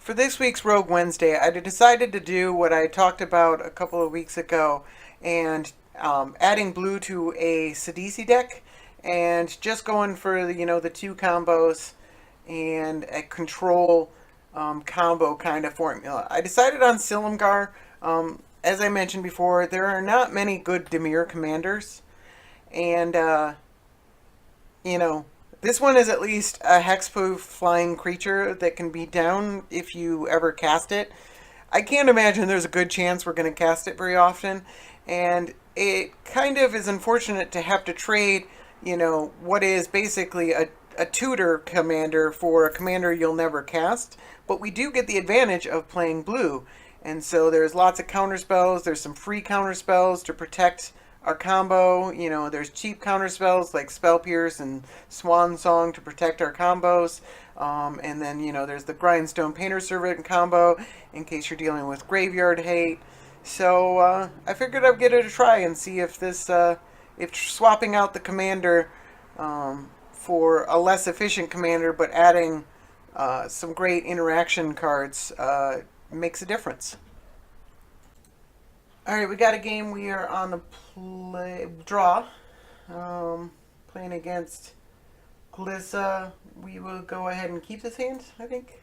For this week's Rogue Wednesday, I decided to do what I talked about a couple of weeks ago and adding blue to a Sidisi deck and just going for the two combos and a control combo kind of formula. I decided on Silumgar. As I mentioned before, there are not many good Dimir commanders, and you know, this one is at least a hexproof flying creature that can be down if you ever cast it. I can't imagine there's a good chance we're going to cast it very often, and it kind of is unfortunate to have to trade, what is basically a tutor commander for a commander you'll never cast, but we do get the advantage of playing blue. And so there's lots of counter spells, there's some free counter spells to protect our combo. There's cheap counter spells like Spell Pierce and Swan Song to protect our combos. And then, there's the Grindstone Painter Servant combo in case you're dealing with graveyard hate. So I figured I'd give it a try and see if if swapping out the commander for a less efficient commander but adding some great interaction cards makes a difference. All right, we got a game. We are on the draw, playing against Glissa. We will go ahead and keep this hand, I think.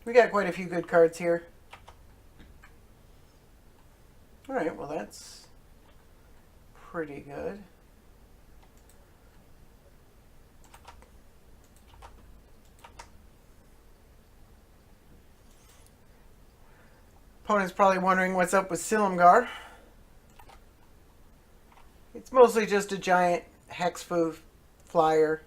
We got quite a few good cards here. All right, well that's pretty good. Opponent's probably wondering what's up with Silumgar. It's mostly just a giant hexproof flyer.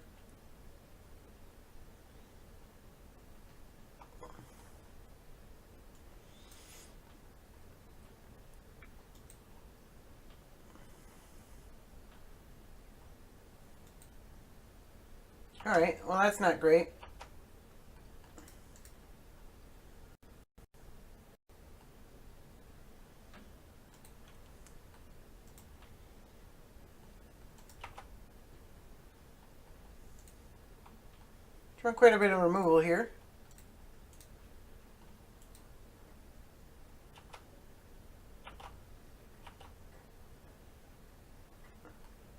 Alright, well that's not great. Drawing quite a bit of removal here.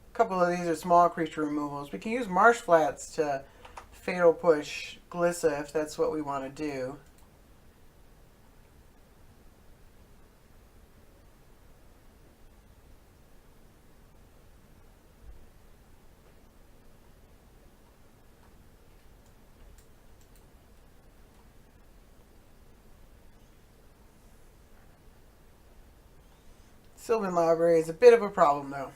A couple of these are small creature removals. We can use Marsh Flats to Fatal Push Glissa if that's what we want to do. Sylvan Library is a bit of a problem though.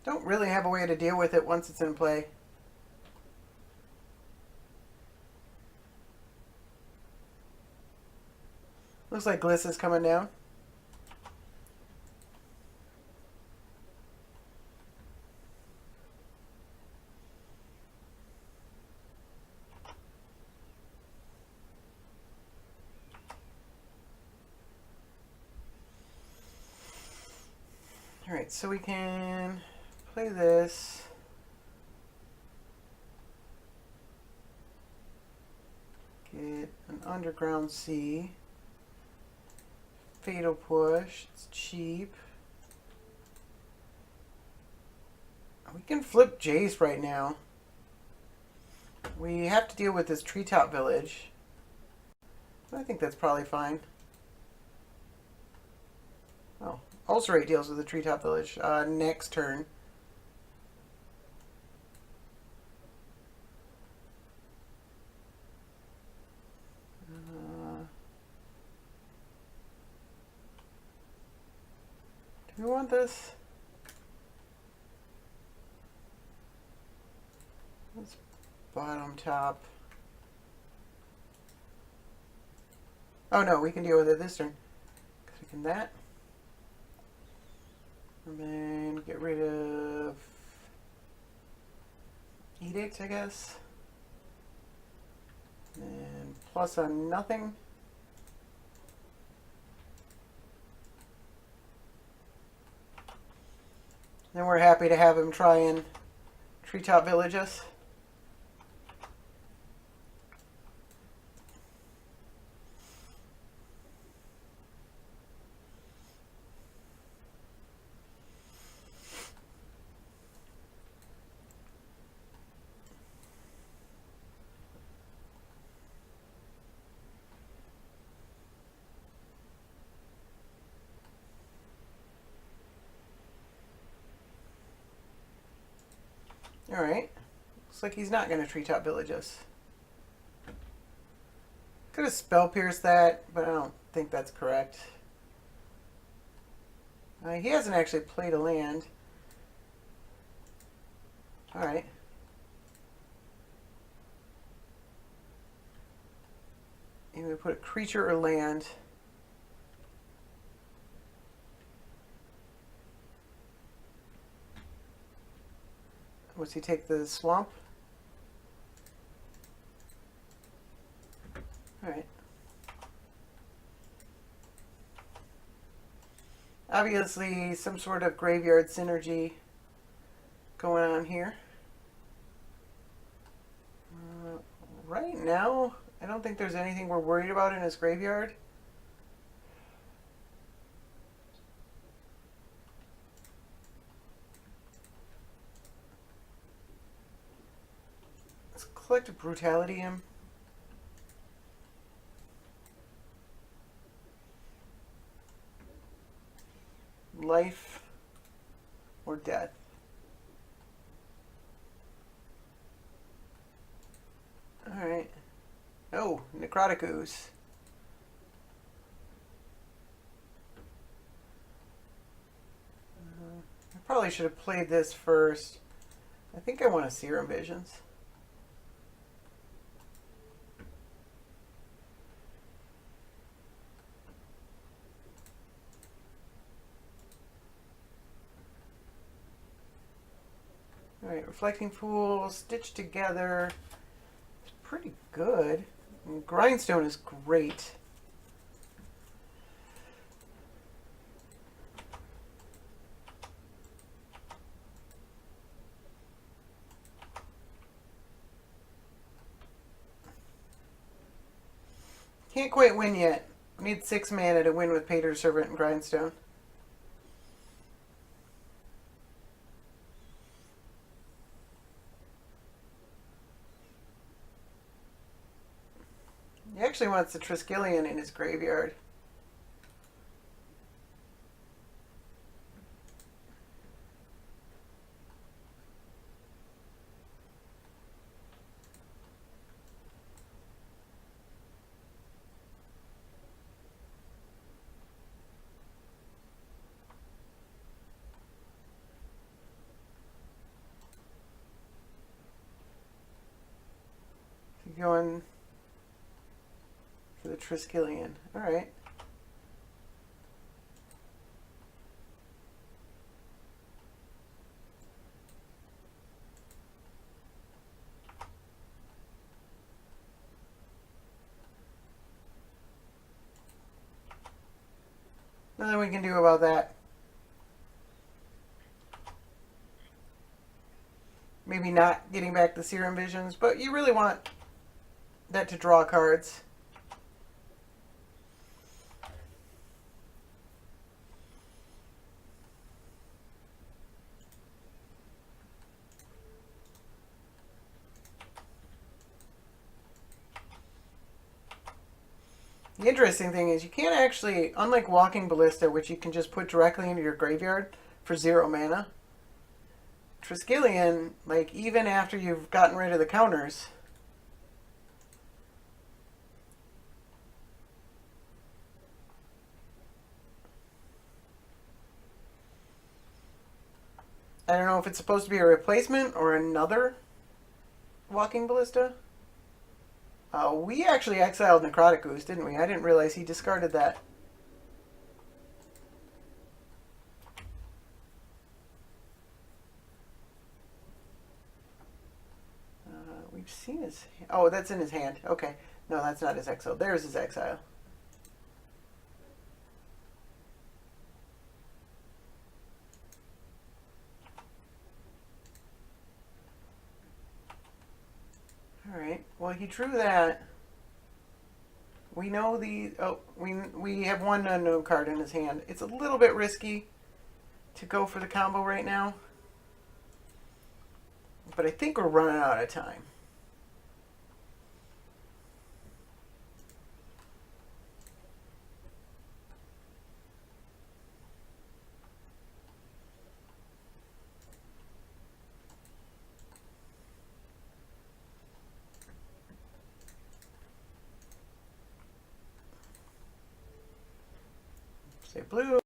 Don't really have a way to deal with it once it's in play. Looks like Glissa's coming down. Alright, so we can play this. Get an Underground Sea. Fatal Push. It's cheap. We can flip Jace right now. We have to deal with this Treetop Village. I think that's probably fine. Oh, Ulcerate deals with the Treetop Village next turn. Do we want this? Let's bottom top. Oh no, we can deal with it this turn. Because we can that. And then get rid of Edict, I guess. And plus on nothing. Then we're happy to have him try and treetop village us. Alright. Looks like he's not going to treetop village us. Could have spell pierced that, but I don't think that's correct. He hasn't actually played a land. Alright. I'm going to put a creature or land. What's he take the swamp? Alright. Obviously, some sort of graveyard synergy going on here. Right now, I don't think there's anything we're worried about in his graveyard. Let's collect brutality him. Life or death. Alright. Oh, necrotic ooze. I probably should have played this first. I think I want to Serum Visions. Alright, Reflecting Pool, Stitched Together. It's pretty good. And Grindstone is great. Can't quite win yet. Need 6 mana to win with Pater, Servant, and Grindstone. He actually wants the Triskelion in his graveyard. Going for the Triskelion. Alright. Nothing we can do about that. Maybe not getting back the Serum Visions, but you really want that to draw cards. The interesting thing is you can't actually, unlike Walking Ballista, which you can just put directly into your graveyard for 0 mana, Triskelion, like even after you've gotten rid of the counters, I don't know if it's supposed to be a replacement or another Walking Ballista. We actually exiled Necrotic Ooze, didn't we? I didn't realize he discarded that. We've seen his... Oh, that's in his hand. Okay. No, that's not his exile. There's his exile. Alright, well he drew that. We know the... Oh, we have one unknown card in his hand. It's a little bit risky to go for the combo right now. But I think we're running out of time. Say blue.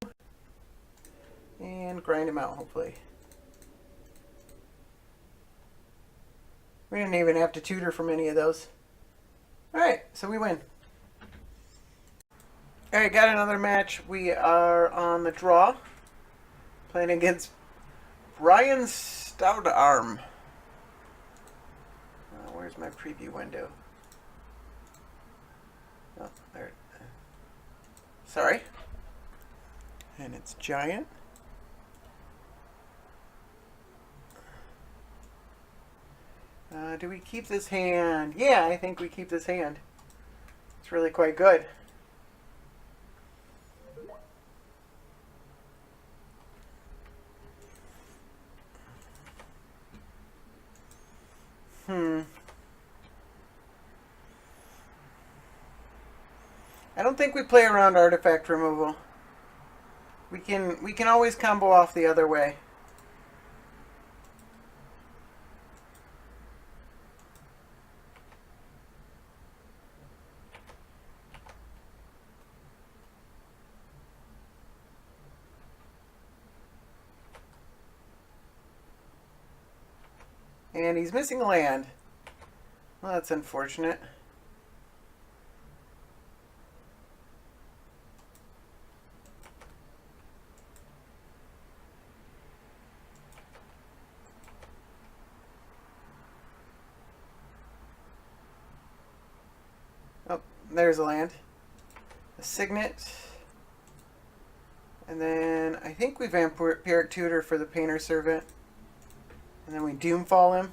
And grind him out, hopefully. We didn't even have to tutor from any of those. Alright, so we win. Alright, got another match. We are on the draw. Playing against Brion Stoutarm. Where's my preview window? Oh, there. Sorry. And it's giant. Do we keep this hand? Yeah, I think we keep this hand. It's really quite good. I don't think we play around artifact removal. We can always combo off the other way. And he's missing land. Well, that's unfortunate. Oh, there's a land. A signet. And then I think we Vampiric Tutor for the Painter Servant. And then we Doomfall him.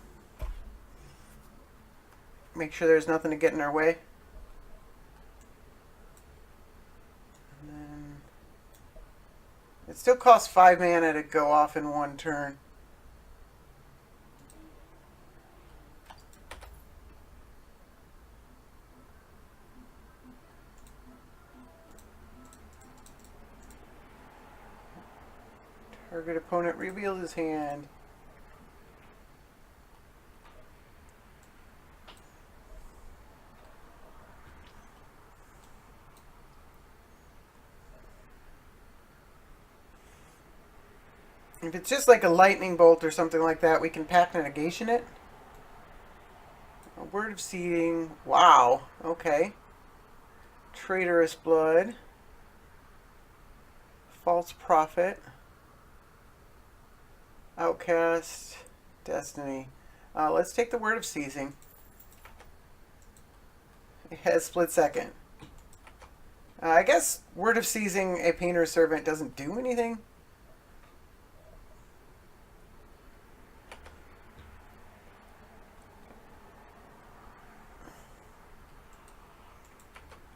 Make sure there's nothing to get in our way. And then it still costs 5 mana to go off in one turn. Target opponent reveals his hand. If it's just like a lightning bolt or something like that, we can pact a negation it. A word of seeding. Wow. Okay. Traitorous blood. False prophet. Outcast. Destiny. Let's take the word of seizing. It has split second. I guess word of seizing a painter servant doesn't do anything.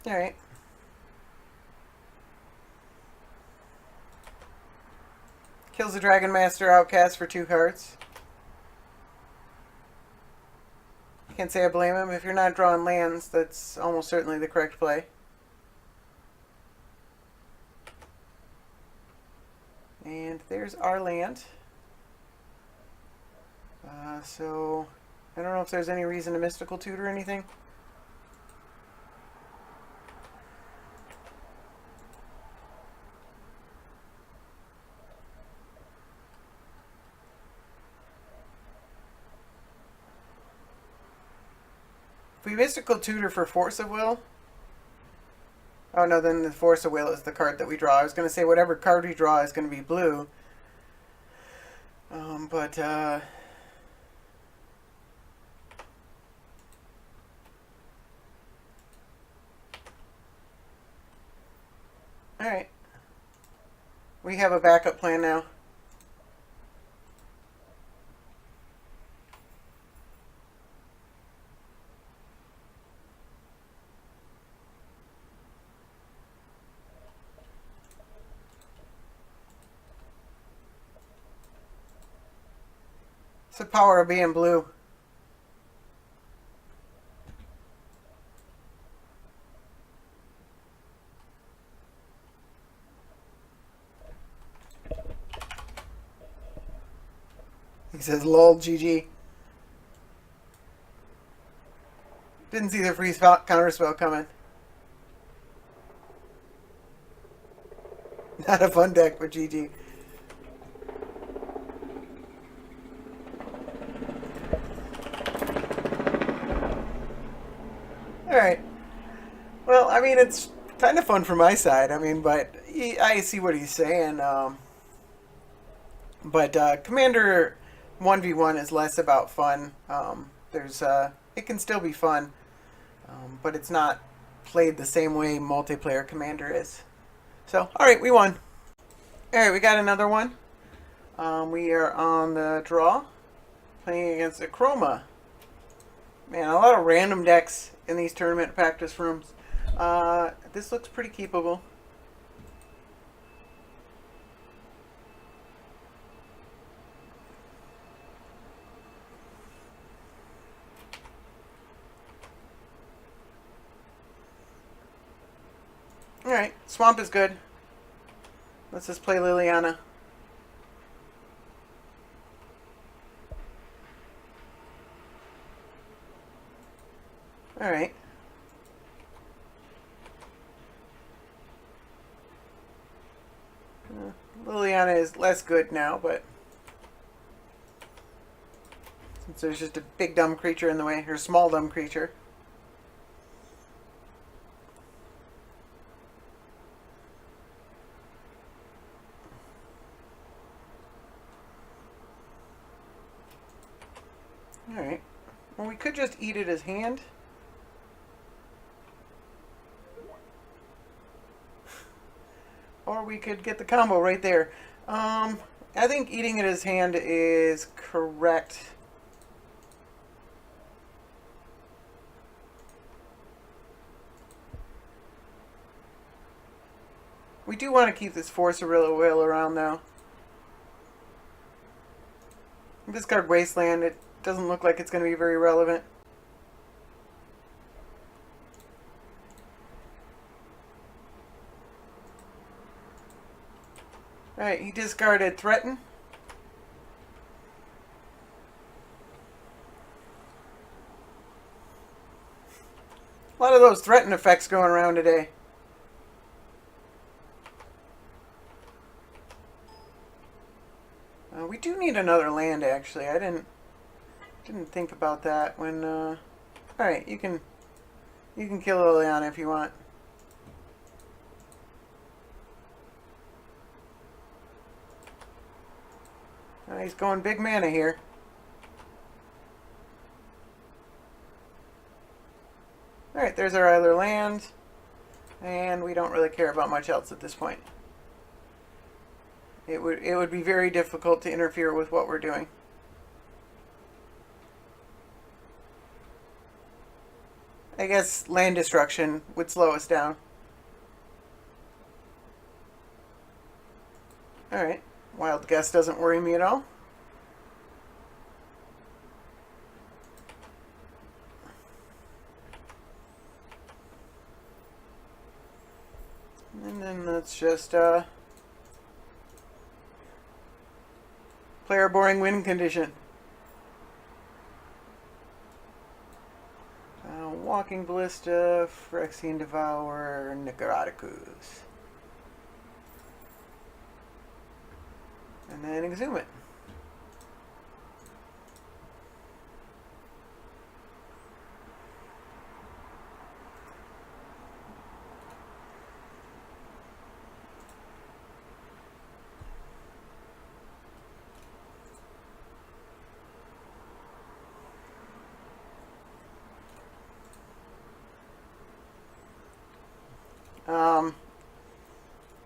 Alright. Kills the Dragon Master Outcast for 2 cards. Can't say I blame him. If you're not drawing lands, that's almost certainly the correct play. And there's our land. So, I don't know if there's any reason to Mystical Tutor or anything. If we Mystical Tutor for Force of Will... Oh no, then the Force of Will is the card that we draw. I was going to say whatever card we draw is going to be blue. We have a backup plan now. It's the power of being blue. He says, lol, GG. Didn't see the freeze counterspell coming. Not a fun deck, but GG. Alright. Well, I mean, it's kind of fun from my side. I mean, but I see what he's saying. But Commander 1v1 is less about fun. It can still be fun, but it's not played the same way multiplayer Commander is. So, alright, we won. Alright, we got another one. We are on the draw, playing against Akroma. Man, a lot of random decks in these tournament practice rooms. This looks pretty keepable. Alright, Swamp is good. Let's just play Liliana. Alright. Liliana is less good now, but since there's just a big dumb creature in the way, or small dumb creature. Alright. Well, we could just eat it as hand. Or we could get the combo right there. I think eating it as hand is correct. We do want to keep this Force of Will around, though. Discard Wasteland. It doesn't look like it's going to be very relevant. Alright, he discarded Threaten. A lot of those Threaten effects going around today. We do need another land, actually. I didn't think about that when. All right, you can kill Liliana if you want. He's going big mana here. Alright, there's our other land. And we don't really care about much else at this point. It would be very difficult to interfere with what we're doing. I guess land destruction would slow us down. Alright. Wild Guess doesn't worry me at all. And then let's just play our boring win condition. Walking Ballista, Phyrexian Devourer, Necroticus. And then Exhume it.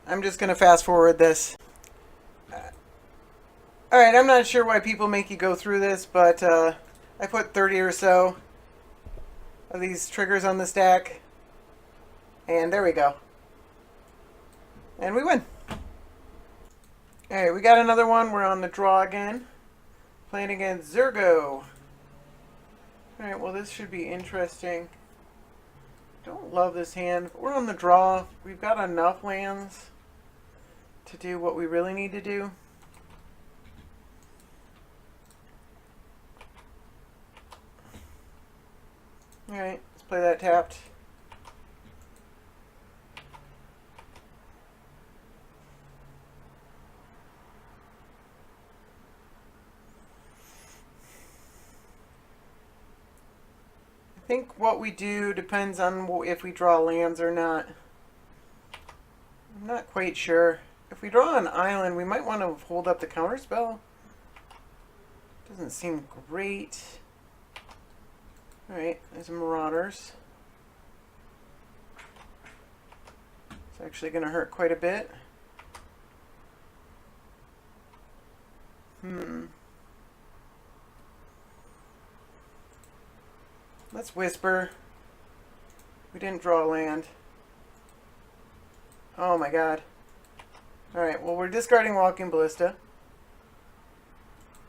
I'm just going to fast forward this. Alright, I'm not sure why people make you go through this, but I put 30 or so of these triggers on the stack. And there we go. And we win. Alright, we got another one. We're on the draw again. Playing against Zurgo. Alright, well this should be interesting. Don't love this hand, but we're on the draw. We've got enough lands to do what we really need to do. Alright, let's play that tapped. I think what we do depends on if we draw lands or not. I'm not quite sure. If we draw an island, we might want to hold up the counterspell. Doesn't seem great. Alright, there's Marauders. It's actually going to hurt quite a bit. Let's Whisper. We didn't draw a land. Oh my god. Alright, well we're discarding Walking Ballista.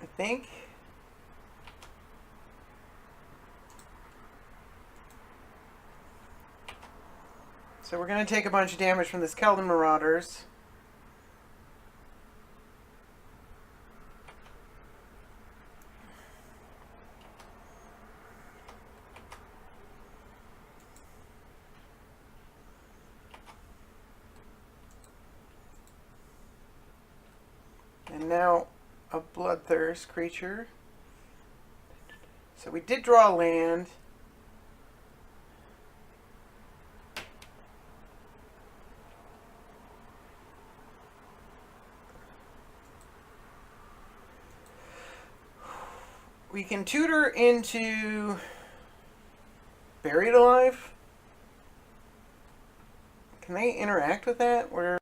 I think. So we're going to take a bunch of damage from this Keldon Marauders. And now a Bloodthirst creature. So we did draw land. We can tutor into Buried Alive. Can they interact with that? We're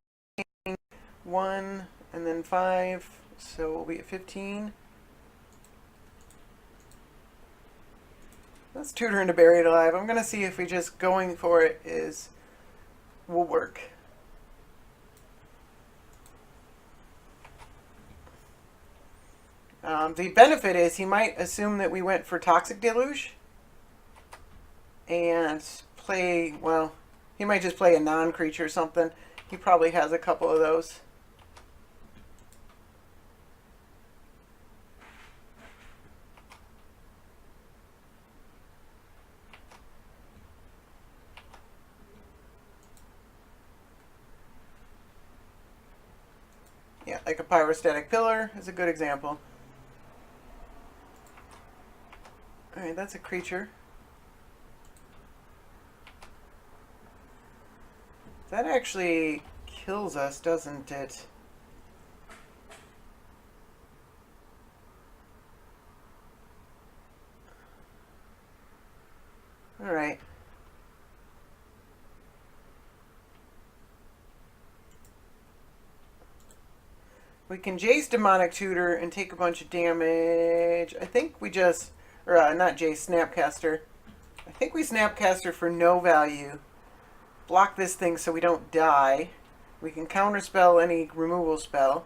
1 and then 5, so we'll be at 15. Let's tutor into Buried Alive. I'm going to see if we just going for it will work. The benefit is he might assume that we went for Toxic Deluge and play, well, he might just play a non-creature or something. He probably has a couple of those. Yeah, like a Pyrostatic Pillar is a good example. Alright, that's a creature. That actually kills us, doesn't it? Alright. We can Jace Demonic Tutor and take a bunch of damage. I think we just... Or, not Jace, Snapcaster. I think we Snapcaster for no value. Block this thing so we don't die. We can counterspell any removal spell.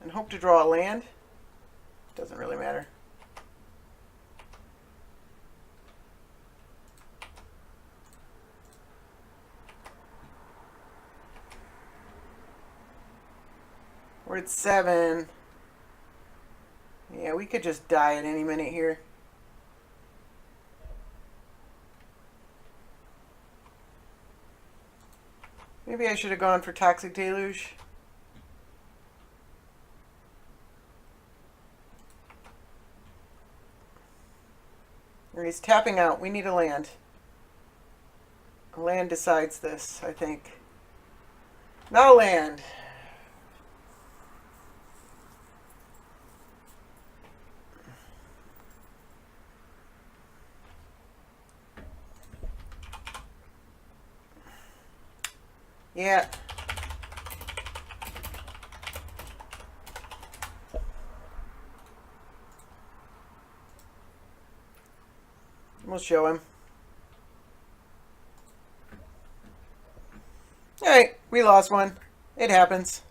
And hope to draw a land. Doesn't really matter. We're at 7. Yeah, we could just die at any minute here. Maybe I should have gone for Toxic Deluge. Or he's tapping out. We need a land. A land decides this, I think. Not a land. Yeah. We'll show him. Alright, we lost one. It happens.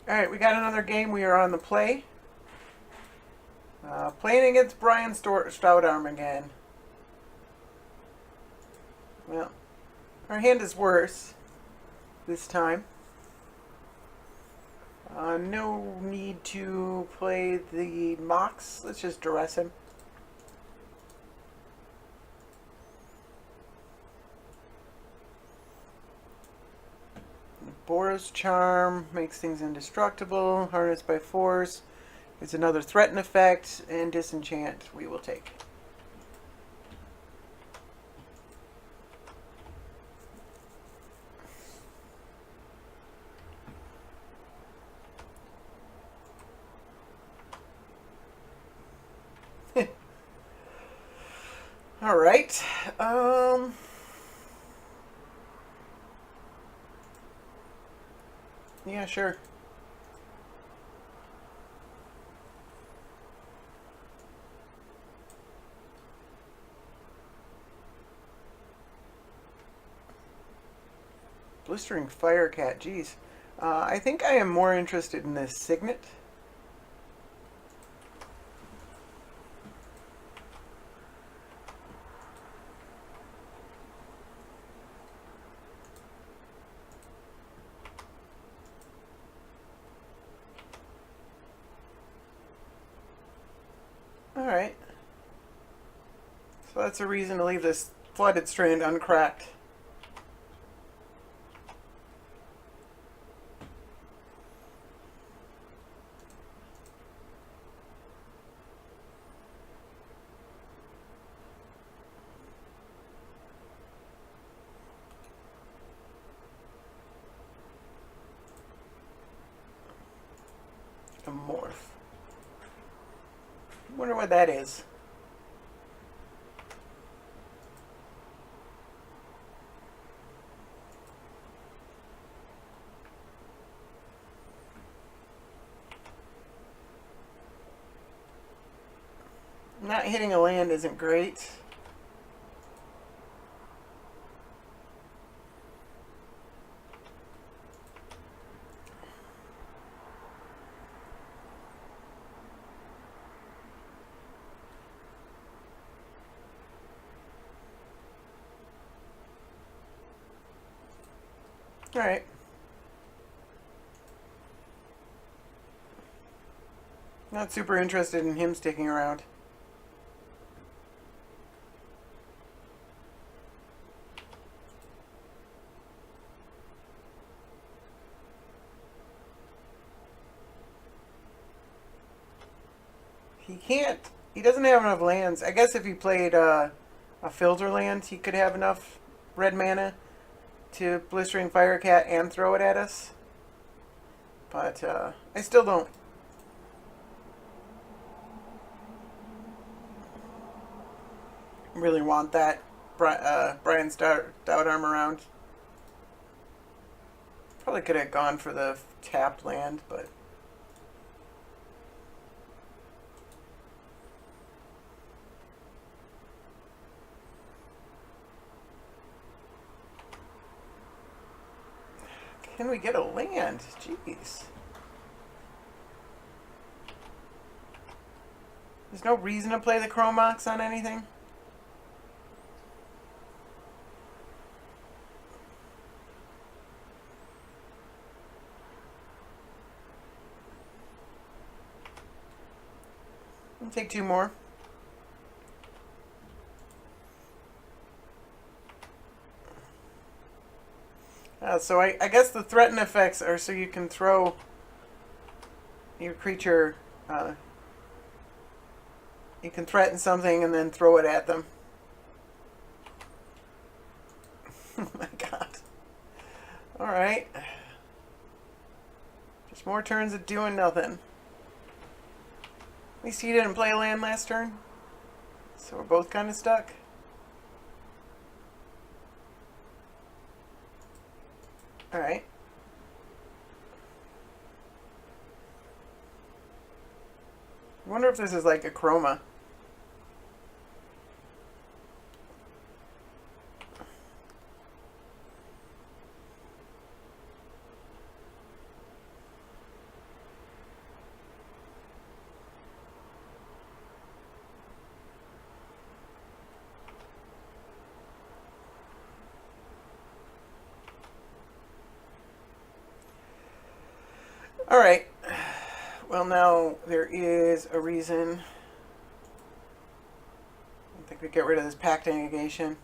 Alright, we got another game. We are on the play. Playing against Brion Stoutarm again. Well, our hand is worse this time. No need to play the Mox. Let's just duress him. Bora's Charm makes things indestructible. Harnessed by Force. It's another threaten effect. And Disenchant we will take. All right. Yeah, sure. Blistering Firecat, geez. I think I am more interested in this Signet. Alright. So that's a reason to leave this Flooded Strand uncracked. A morph. Wonder what that is. Not hitting a land isn't great. Alright. Not super interested in him sticking around. He can't. He doesn't have enough lands. I guess if he played a filter land, he could have enough red mana to Blistering Firecat and throw it at us. But I still don't really want that Brion Stoutarm around. Probably could have gone for the tapped land, but can we get a land? Jeez. There's no reason to play the Chromox on anything. I'll take two more. So I guess the threaten effects are so you can throw your creature, you can threaten something and then throw it at them. Oh my god. Alright. Just more turns of doing nothing. At least he didn't play land last turn. So we're both kind of stuck. Alright. I wonder if this is like Akroma. Alright. Well, now there is a reason. I think we get rid of this pact negation.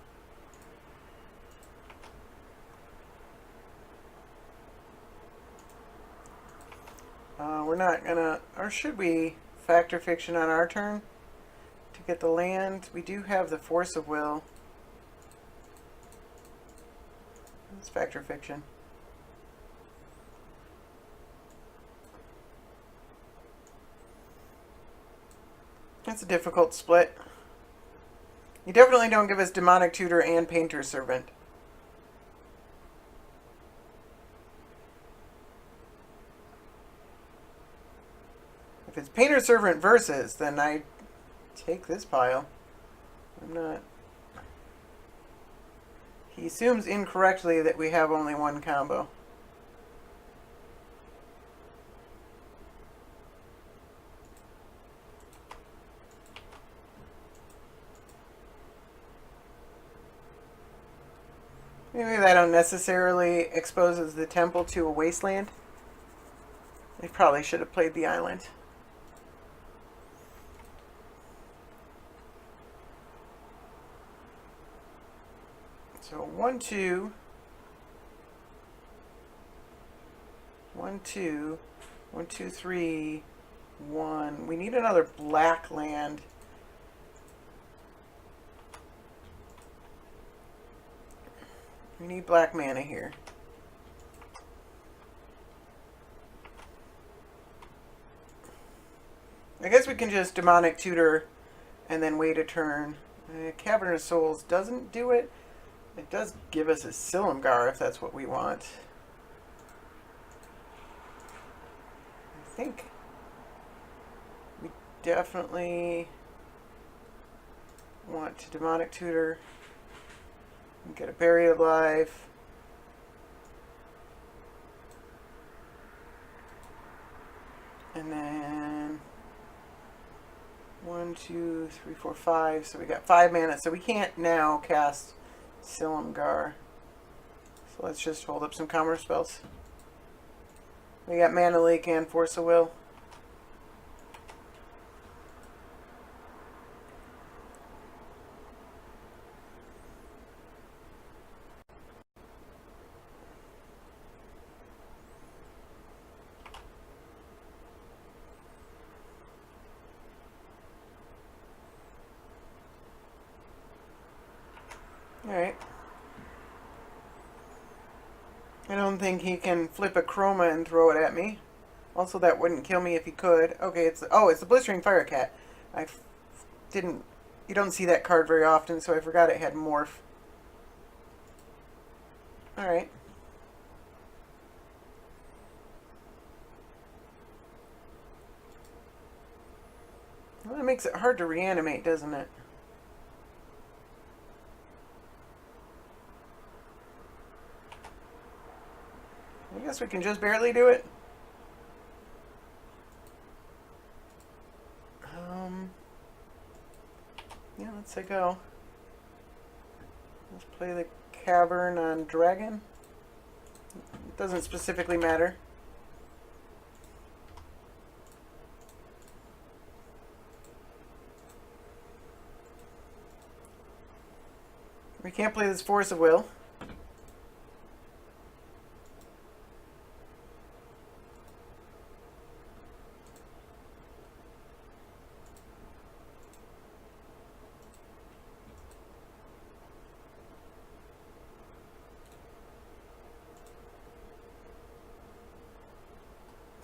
We're not gonna, or should we factor fiction on our turn to get the land? We do have the force of will. Let's factor fiction. That's a difficult split. You definitely don't give us Demonic Tutor and Painter Servant. If it's Painter Servant versus, then I take this pile. I'm not... He assumes incorrectly that we have only one combo. Maybe that unnecessarily exposes the temple to a wasteland. They probably should have played the island. So 1, 2, 1, 2, 1, 2, 3, 1. We need another black land. We need black mana here. I guess we can just Demonic Tutor and then wait a turn. Cavern of Souls doesn't do it. It does give us a Silumgar if that's what we want. I think we definitely want to Demonic Tutor and get a Buried Alive. And then 1, 2, 3, 4, 5. So we got 5 mana. So we can't now cast Silumgar. So let's just hold up some counter spells. We got Mana Leak and Force of Will. Alright. I don't think he can flip Akroma and throw it at me. Also, that wouldn't kill me if he could. Okay, it's the Blistering Firecat. You don't see that card very often, so I forgot it had Morph. Alright. Well, that makes it hard to reanimate, doesn't it? I guess we can just barely do it. Yeah, let's say go. Let's play the Cavern on Dragon. It doesn't specifically matter. We can't play this Force of Will.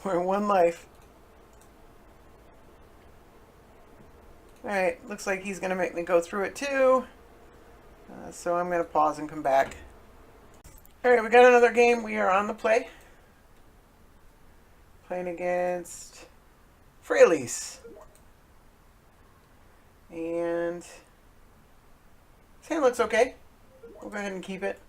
We're 1 life. Alright, looks like he's going to make me go through it too. So I'm going to pause and come back. Alright, we got another game. We are on the play. Playing against Freyalisa. And his hand looks okay. We'll go ahead and keep it.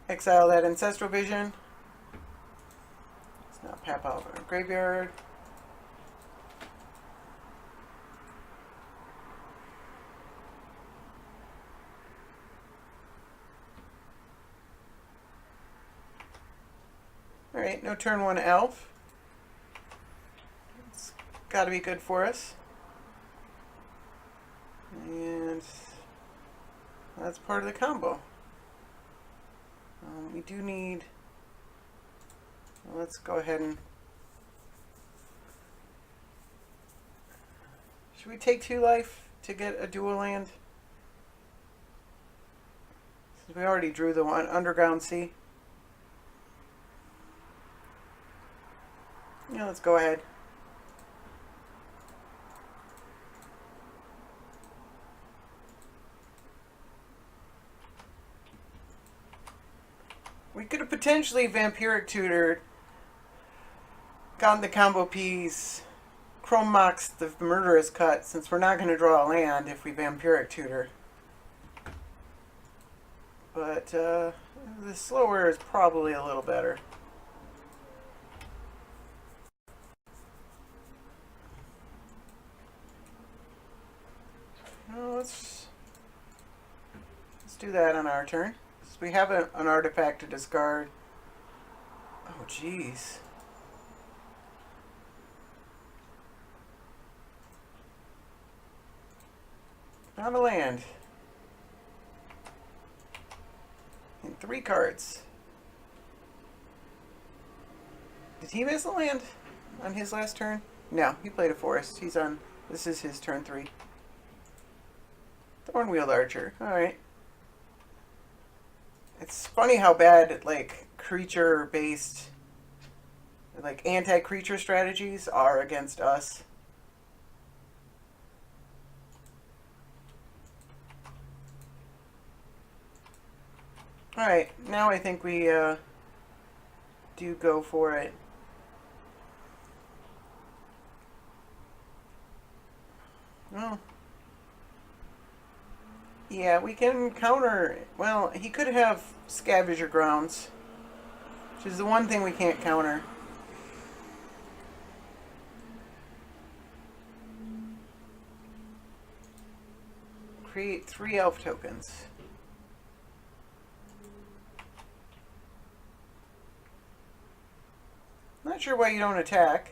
Exile that Ancestral Vision. Let's not pap out our graveyard. Alright, no turn 1 elf. It's got to be good for us. And that's part of the combo. We do need... Well, let's go ahead and... Should we take 2 life to get a dual land? Since we already drew the one Underground Sea. Yeah, let's go ahead. We could have potentially Vampiric Tutored, gotten the combo piece, Chrome Mox the Murderous Cut, since we're not going to draw a land if we Vampiric Tutor. But the slower is probably a little better. No, let's do that on our turn. We have an artifact to discard. Oh, jeez. Not a land. And 3 cards. Did he miss a land on his last turn? No, he played a forest. He's on... This is his turn 3. Thornwheeled Archer. Alright. It's funny how bad, like, creature-based, like, anti-creature strategies are against us. Alright, now I think we, do go for it. Well... Yeah, we can counter... Well, he could have Scavenger Grounds, which is the one thing we can't counter. Create 3 elf tokens. Not sure why you don't attack.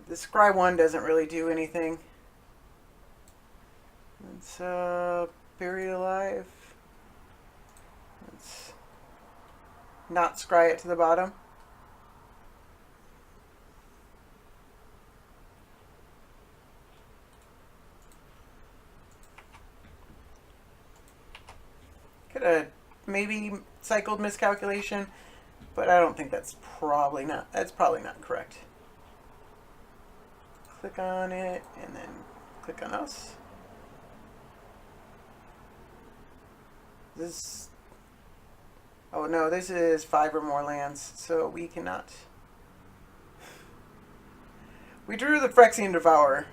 The Scry 1 doesn't really do anything. Let's bury it alive. Let's not scry it to the bottom. Could have maybe cycled Miscalculation, but I don't think that's probably not correct. Click on it, and then click on us. This... Oh no, this is 5 or more lands, so we cannot. We drew the Phyrexian Devourer,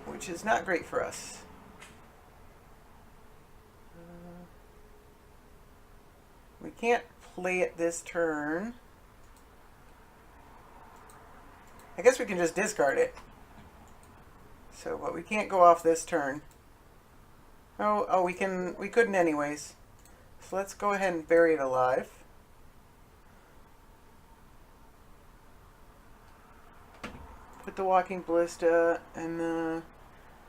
which is not great for us. We can't play it this turn. I guess we can just discard it. So, but we can't go off this turn. Oh, we couldn't anyways. So let's go ahead and bury it alive. Put the Walking Ballista and the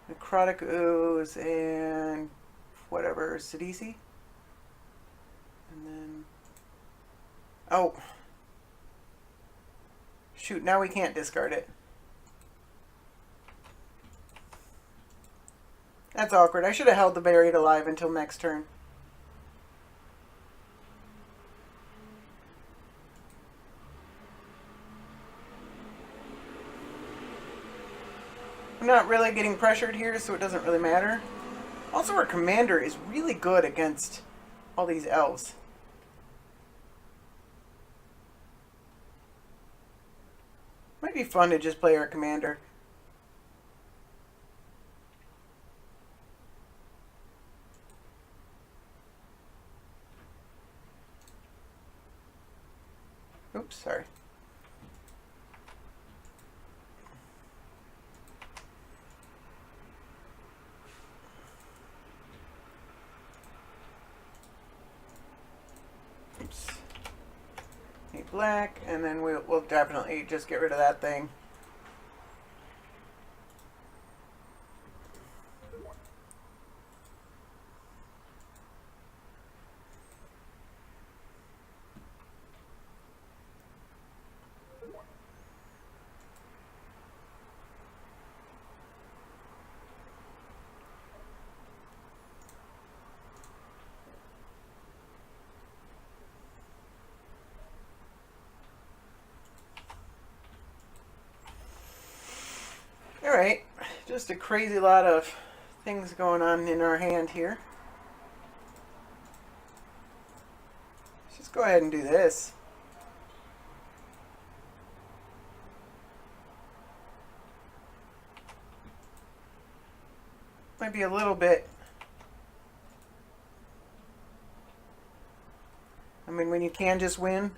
Necrotic Ooze and whatever, Sidisi. And then... Oh. Shoot, now we can't discard it. That's awkward. I should have held the buried alive until next turn. I'm not really getting pressured here, so it doesn't really matter. Also, our commander is really good against all these elves. Might be fun to just play our commander. Oops, sorry. Oops. Need black, and then we'll definitely just get rid of that thing. Alright, just a crazy lot of things going on in our hand here. Let's just go ahead and do this. Might be a little bit. I mean, when you can just win.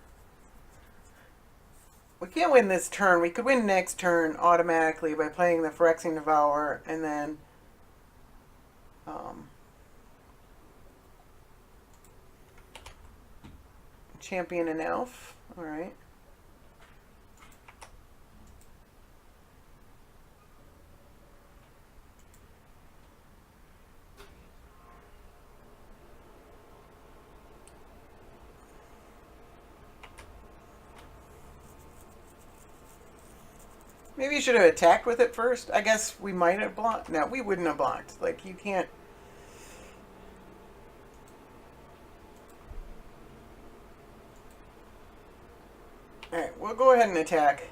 We can't win this turn. We could win next turn automatically by playing the Phyrexian Devourer and then champion an elf. Alright. Maybe you should have attacked with it first. I guess we might have blocked. No, we wouldn't have blocked. Like, you can't. Alright, we'll go ahead and attack.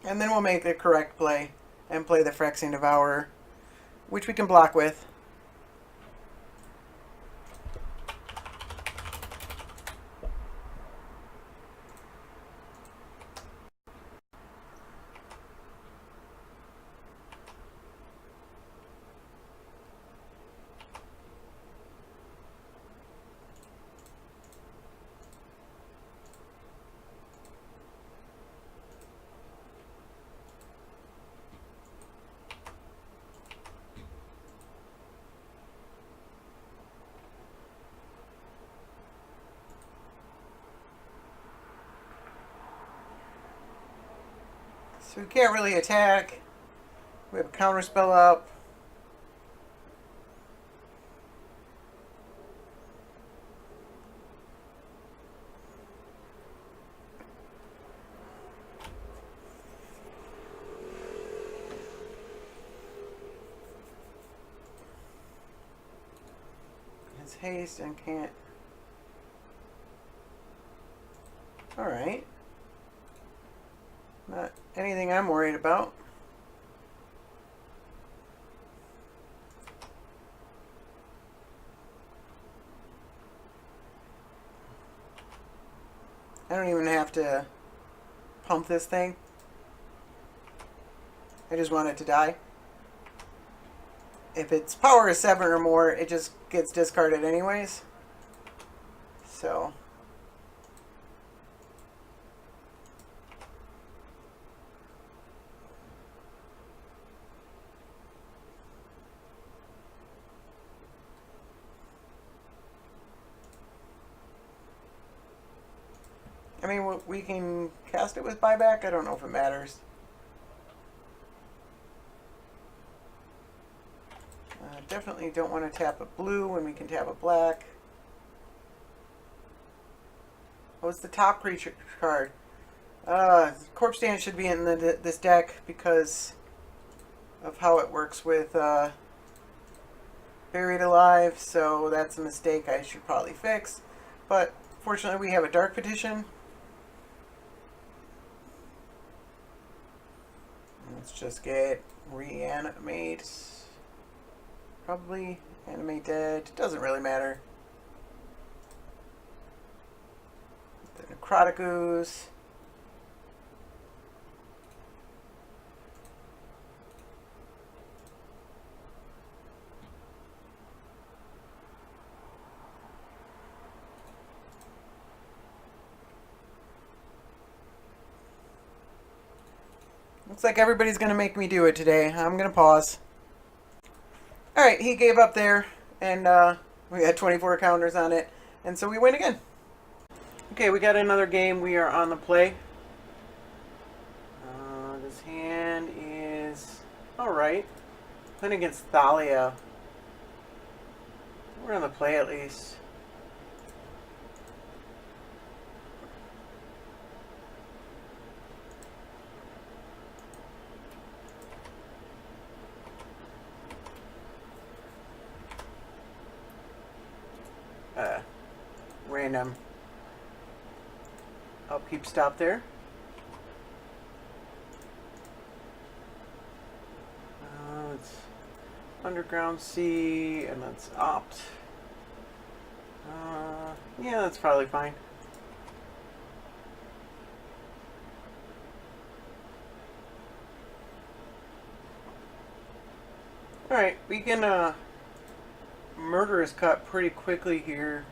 And then we'll make the correct play and play the Phyrexian Devourer, which we can block with. So we can't really attack. We have a counter spell up. It's haste and can't. Alright. Not anything I'm worried about. I don't even have to pump this thing. I just want it to die. If its power is 7 or more, it just gets discarded anyways. So... I mean, we can cast it with buyback. I don't know if it matters. Definitely don't want to tap a blue when we can tap a black. What's the top creature card? Corpse Dance should be in this deck because of how it works with Buried Alive, so that's a mistake I should probably fix. But fortunately we have a Dark Petition. Let's just get Reanimate. Probably Animate Dead. It doesn't really matter. The Necrotic Ooze. Looks like everybody's going to make me do it today. I'm going to pause. Alright, he gave up there, and we had 24 counters on it, and so we win again. Okay, we got another game. We are on the play. This hand is alright. Playing against Thalia. We're on the play at least. Random upkeep stop there. It's Underground Sea, and let's opt. Yeah, that's probably fine. Alright, we can Murderous Cut pretty quickly here.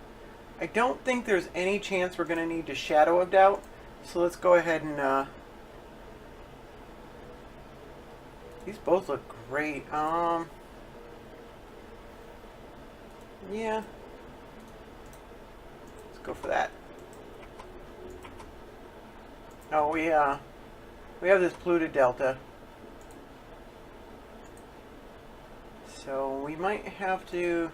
I don't think there's any chance we're going to need to Shadow of Doubt, so let's go ahead and these both look great. Yeah. Let's go for that. Oh, we have this polluted delta. So we might have to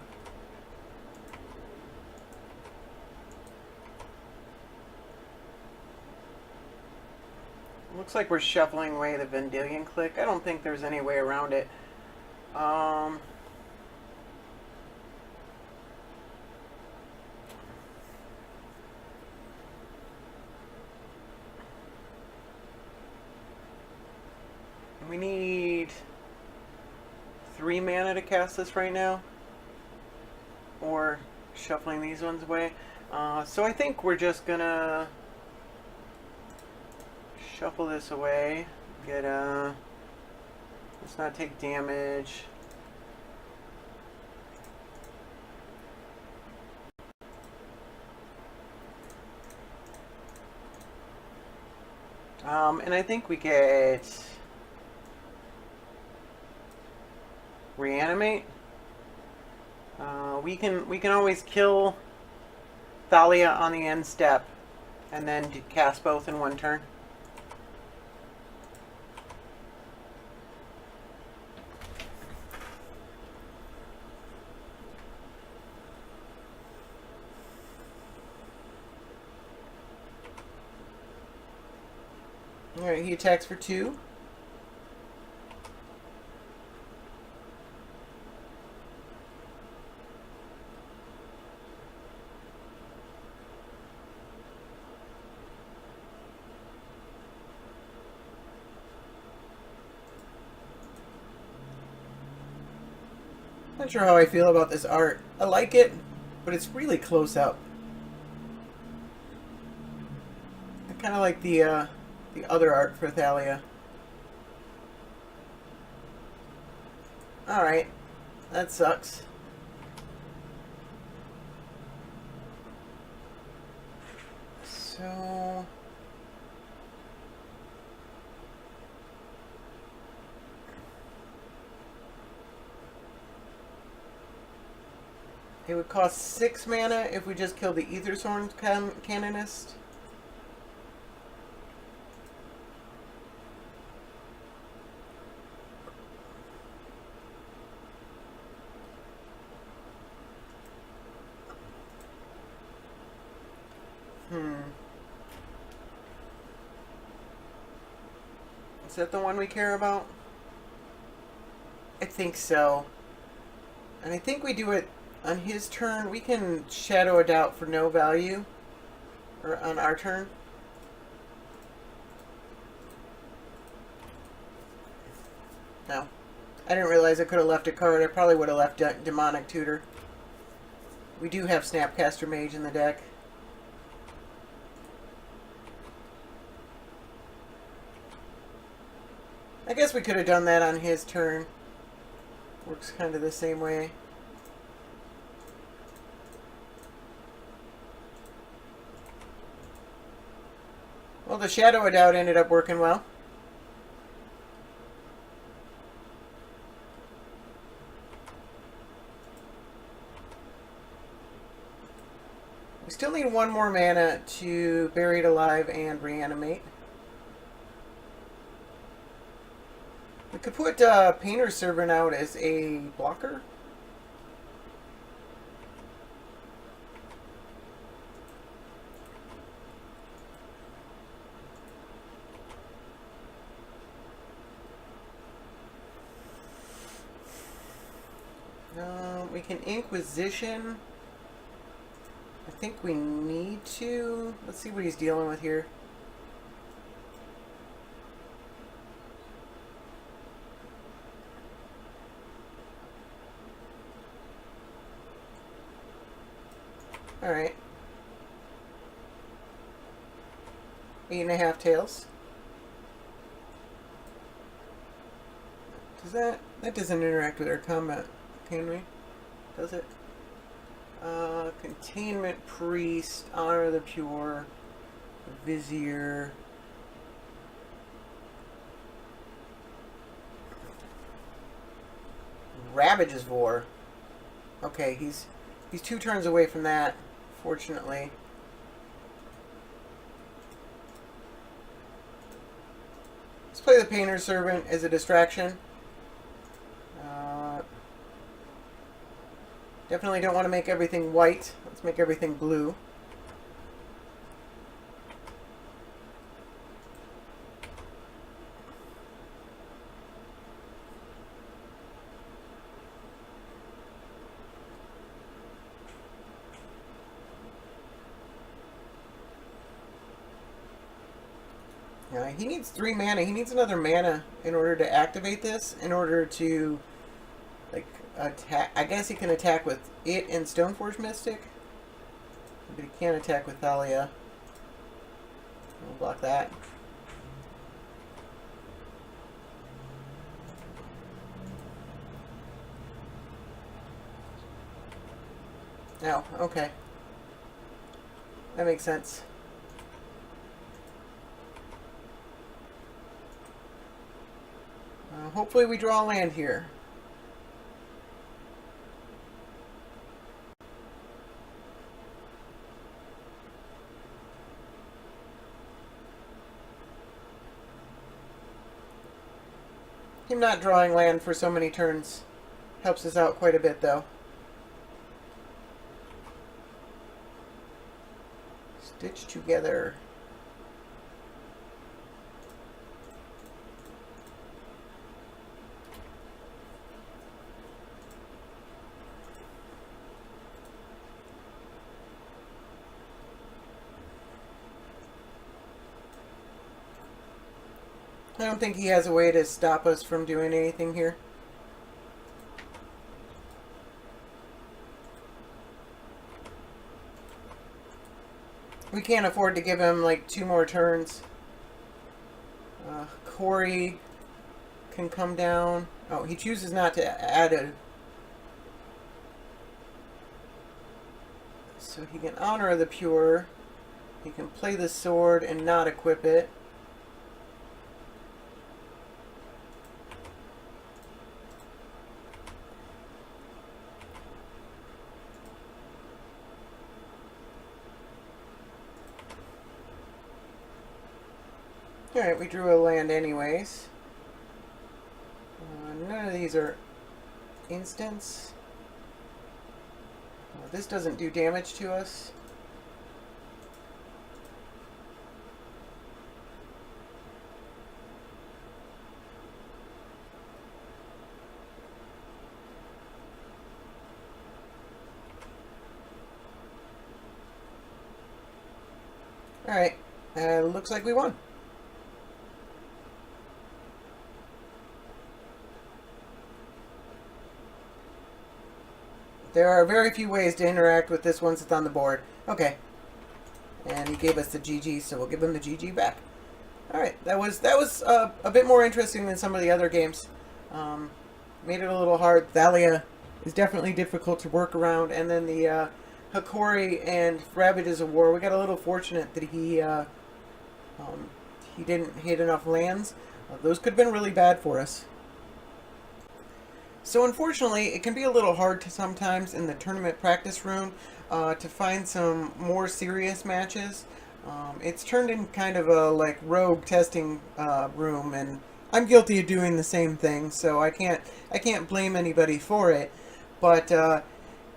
looks like we're shuffling away the Vendilion Click. I don't think there's any way around it. We need 3 mana to cast this right now, or shuffling these ones away. So I think we're just gonna shuffle this away. Get let's not take damage. And I think we get Reanimate. We can always kill Thalia on the end step, and then cast both in one turn. Alright, he attacks for 2. Not sure how I feel about this art. I like it, but it's really close up. I kind of like the other art for Thalia. Alright, that sucks. So it would cost 6 mana if we just kill the Aethersworn Canonist. Is that the one we care about? I think so. And I think we do it on his turn. We can Shadow a Doubt for no value. Or on our turn. No. I didn't realize I could have left a card. I probably would have left Demonic Tutor. We do have Snapcaster Mage in the deck. I guess we could have done that on his turn. Works kind of the same way. Well, the Shadow a Doubt ended up working well. We still need one more mana to Buried Alive and Reanimate. We could put Painter's Servant out as a blocker. We can Inquisition. I think we need to. Let's see what he's dealing with here. Alright. 8.5 tails. Does that doesn't interact with our combat, can we? Does it? Containment Priest, Honor of the Pure, Vizier. Ravage's Vor. Okay, he's 2 turns away from that, fortunately. Let's play the Painter's Servant as a distraction. Definitely don't want to make everything white. Let's make everything blue. He needs 3 mana. He needs another mana in order to activate this, in order to, like, attack. I guess he can attack with it and Stoneforge Mystic, but he can't attack with Thalia. We'll block that. Oh, okay. That makes sense. Hopefully we draw land here. Him not drawing land for so many turns helps us out quite a bit, though. Stitch together. I don't think he has a way to stop us from doing anything here. We can't afford to give him like 2 more turns. Corey can come down. Oh, he chooses not to add a... So he can Honor the Pure. He can play the sword and not equip it. Alright, we drew a land anyways. None of these are instants. This doesn't do damage to us. Alright, looks like we won. There are very few ways to interact with this once it's on the board. Okay. And he gave us the GG, so we'll give him the GG back. Alright, that was a bit more interesting than some of the other games. Made it a little hard. Thalia is definitely difficult to work around, and then the Hakori and Thraben is a war. We got a little fortunate that he didn't hit enough lands. Those could have been really bad for us. So unfortunately, it can be a little hard to sometimes in the tournament practice room to find some more serious matches. It's turned in kind of a like rogue testing room, and I'm guilty of doing the same thing, so I can't blame anybody for it. But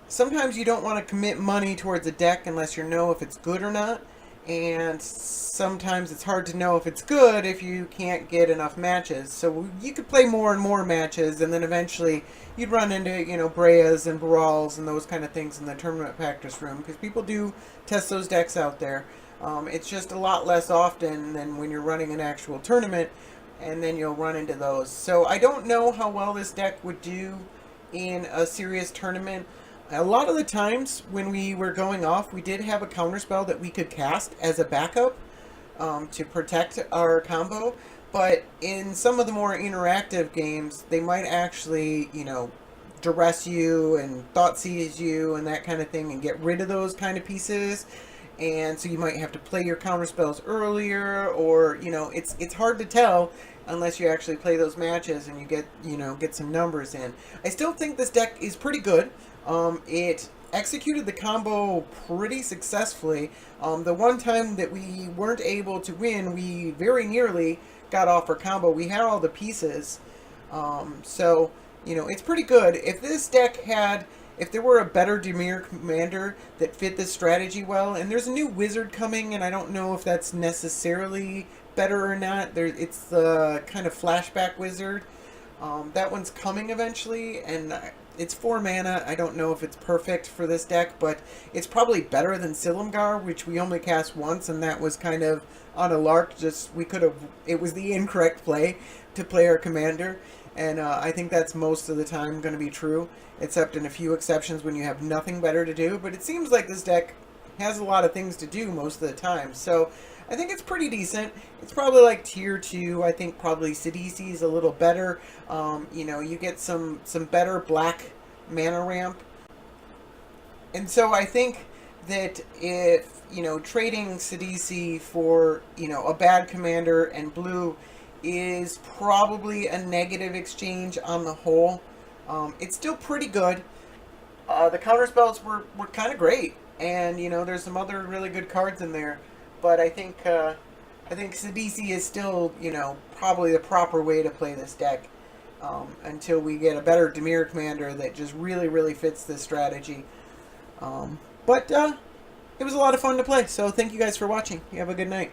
sometimes you don't want to commit money towards a deck unless you know if it's good or not. And sometimes it's hard to know if it's good if you can't get enough matches. So you could play more and more matches, and then eventually you'd run into, you know, Breas and Brawls and those kind of things in the tournament practice room, because people do test those decks out there. It's just a lot less often than when you're running an actual tournament, and then you'll run into those. So I don't know how well this deck would do in a serious tournament. A lot of the times when we were going off, we did have a counterspell that we could cast as a backup to protect our combo. But in some of the more interactive games, they might actually, you know, duress you and thought seize you and that kind of thing and get rid of those kind of pieces. And so you might have to play your counterspells earlier, or, you know, it's hard to tell unless you actually play those matches and you get some numbers in. I still think this deck is pretty good. It executed the combo pretty successfully. The one time that we weren't able to win, we very nearly got off our combo. We had all the pieces. So, you know, it's pretty good. If this deck had... If there were a better Dimir commander that fit this strategy well, and there's a new wizard coming, and I don't know if that's necessarily better or not. It's the kind of flashback wizard. That one's coming eventually, and it's 4 mana. I don't know if it's perfect for this deck, but it's probably better than Silumgar, which we only cast once, and that was kind of on a lark. It was the incorrect play to play our commander. And I think that's most of the time going to be true, except in a few exceptions when you have nothing better to do. But it seems like this deck has a lot of things to do most of the time. So I think it's pretty decent. It's probably like tier 2. I think probably Sidisi is a little better. You know, you get some better black mana ramp. And so I think that if, you know, trading Sidisi for, you know, a bad commander and blue is probably a negative exchange on the whole. It's still pretty good. The counterspells were kind of great, and you know there's some other really good cards in there. But I think Sidisi is still, you know, probably the proper way to play this deck until we get a better Dimir commander that just really fits this strategy. But it was a lot of fun to play. So thank you guys for watching. You have a good night.